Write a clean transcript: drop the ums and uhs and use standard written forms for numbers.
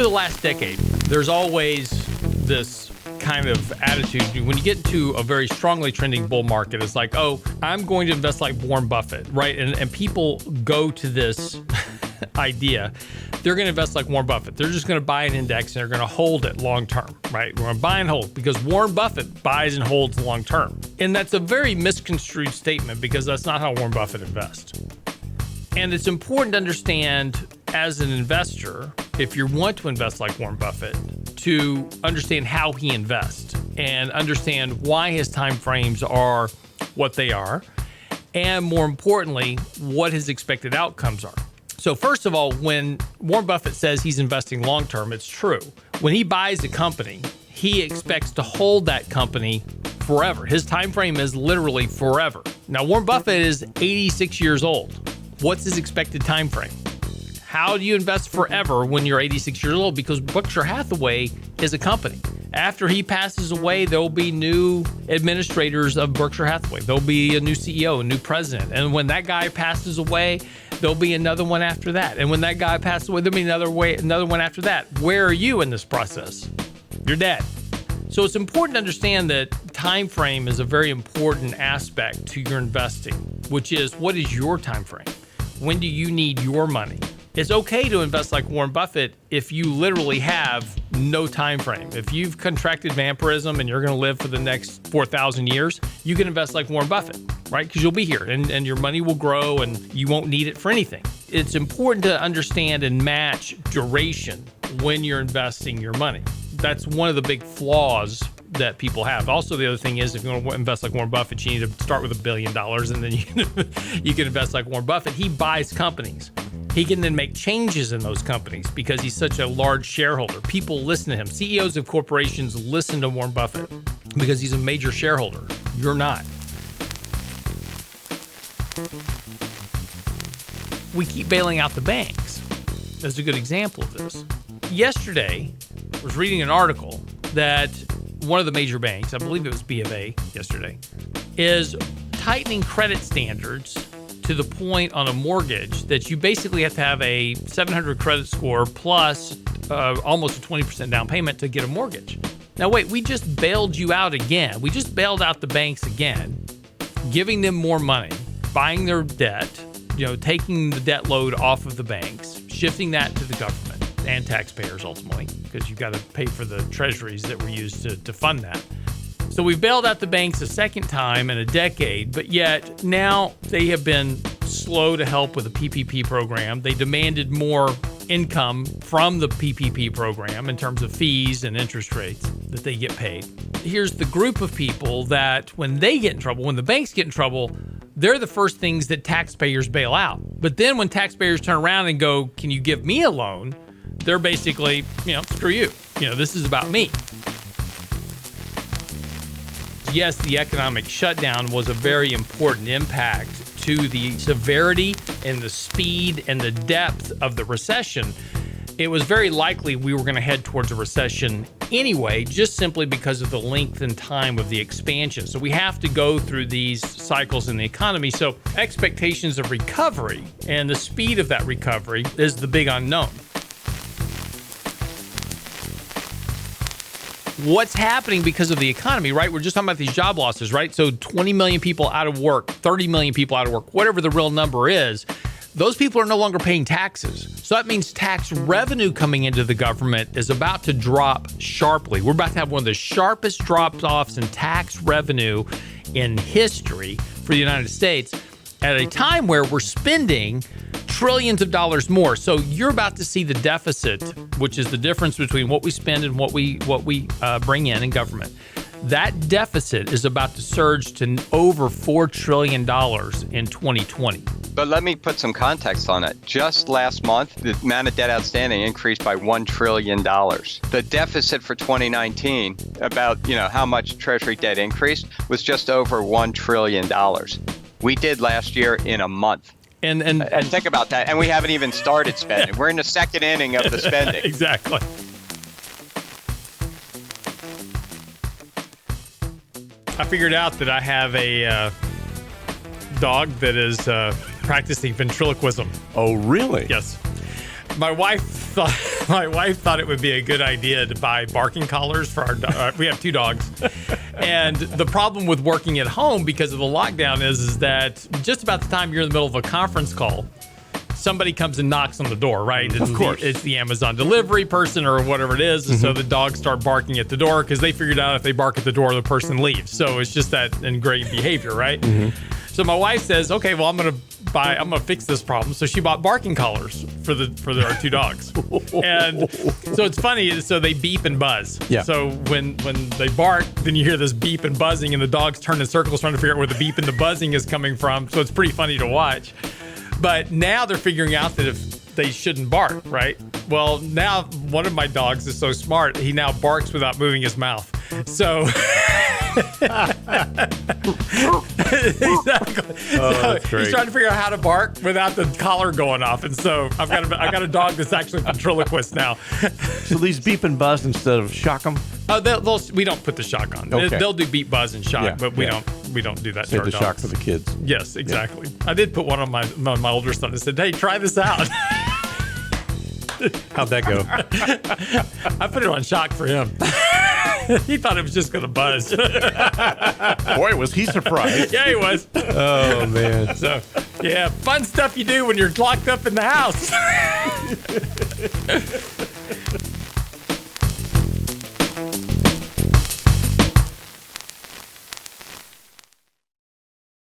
over the last decade, there's always this kind of attitude. When you get into a very strongly trending bull market, it's like, oh, I'm going to invest like Warren Buffett, right? And people go to this idea. They're going to invest like Warren Buffett. They're just going to buy an index and they're going to hold it long term, right? We're going to buy and hold because Warren Buffett buys and holds long term. And that's a very misconstrued statement because that's not how Warren Buffett invests. And it's important to understand as an investor, if you want to invest like Warren Buffett, to understand how he invests and understand why his time frames are what they are, and more importantly, what his expected outcomes are. So first of all, when Warren Buffett says he's investing long-term, it's true. When he buys a company, he expects to hold that company forever. His time frame is literally forever. Now, Warren Buffett is 86 years old. What's his expected time frame? How do you invest forever when you're 86 years old? Because Berkshire Hathaway is a company. After he passes away, there'll be new administrators of Berkshire Hathaway. There'll be a new CEO, a new president. And when that guy passes away, there'll be another one after that. And when that guy passes away, there'll be another one after that. Where are you in this process? You're dead. So it's important to understand that time frame is a very important aspect to your investing, which is, what is your time frame? When do you need your money? It's okay to invest like Warren Buffett if you literally have no time frame. If you've contracted vampirism and you're going to live for the next 4,000 years, you can invest like Warren Buffett, right? Because you'll be here and your money will grow and you won't need it for anything. It's important to understand and match duration when you're investing your money. That's one of the big flaws that people have. Also, the other thing is, if you want to invest like Warren Buffett, you need to start with $1 billion and then you can invest like Warren Buffett. He buys companies. He can then make changes in those companies because he's such a large shareholder. People listen to him. CEOs of corporations listen to Warren Buffett because he's a major shareholder. You're not. We keep bailing out the banks. That's a good example of this. Yesterday, I was reading an article that one of the major banks, I believe it was B of A yesterday, is tightening credit standards to the point on a mortgage that you basically have to have a 700 credit score plus almost a 20% down payment to get a mortgage. Now, wait, we just bailed you out again. We just bailed out the banks again, giving them more money, buying their debt, taking the debt load off of the banks, shifting that to the government and taxpayers ultimately, because you've got to pay for the treasuries that were used to fund that. So we've bailed out the banks a second time in a decade, but yet now they have been slow to help with the PPP program. They demanded more income from the PPP program in terms of fees and interest rates that they get paid. Here's the group of people that when they get in trouble, when the banks get in trouble, they're the first things that taxpayers bail out. But then when taxpayers turn around and go, can you give me a loan? They're basically, screw you. This is about me. Yes, the economic shutdown was a very important impact to the severity and the speed and the depth of the recession. It was very likely we were going to head towards a recession anyway, just simply because of the length and time of the expansion. So we have to go through these cycles in the economy. So expectations of recovery and the speed of that recovery is the big unknown. What's happening because of the economy, right? We're just talking about these job losses, right? So 20 million people out of work, 30 million people out of work, whatever the real number is, those people are no longer paying taxes. So that means tax revenue coming into the government is about to drop sharply. We're about to have one of the sharpest drop-offs in tax revenue in history for the United States at a time where we're spending trillions of dollars more. So you're about to see the deficit, which is the difference between what we spend and what we bring in government. That deficit is about to surge to over $4 trillion in 2020. But let me put some context on it. Just last month, the amount of debt outstanding increased by $1 trillion. The deficit for 2019, about how much Treasury debt increased, was just over $1 trillion. We did last year in a month. And think about that. And we haven't even started spending. We're in the second inning of the spending. Exactly. I figured out that I have a dog that is practicing ventriloquism. Oh, really? Yes. My wife thought my wife thought it would be a good idea to buy barking collars for our dog. We have 2 dogs. And the problem with working at home because of the lockdown is that just about the time you're in the middle of a conference call, somebody comes and knocks on the door, right? Of course. It's the Amazon delivery person or whatever it is. And so the dogs start barking at the door because they figured out if they bark at the door, the person leaves. So it's just that ingrained behavior, right? So my wife says, okay, well, I'm going to fix this problem. So she bought barking collars for our 2 dogs. And so it's funny. So they beep and buzz. Yeah. So when they bark, then you hear this beep and buzzing and the dogs turn in circles trying to figure out where the beep and the buzzing is coming from. So it's pretty funny to watch. But now they're figuring out that if they shouldn't bark, right? Well, now one of my dogs is so smart, he now barks without moving his mouth. So exactly. That's great. He's trying to figure out how to bark without the collar going off. And so I've got a dog that's actually ventriloquist now. So these beep and buzz instead of shock them? We don't put the shock on. Okay. They'll do beep, buzz, and shock, Yeah, but we don't do that. Save to the our shock dogs. for the kids. Yes, exactly. I did put one on my older son and said, "Hey, try this out." How'd that go? I put it on shock for him. He thought it was just going to buzz. Boy, was he surprised. Yeah, he was. Oh, man. So, yeah, fun stuff you do when you're locked up in the house.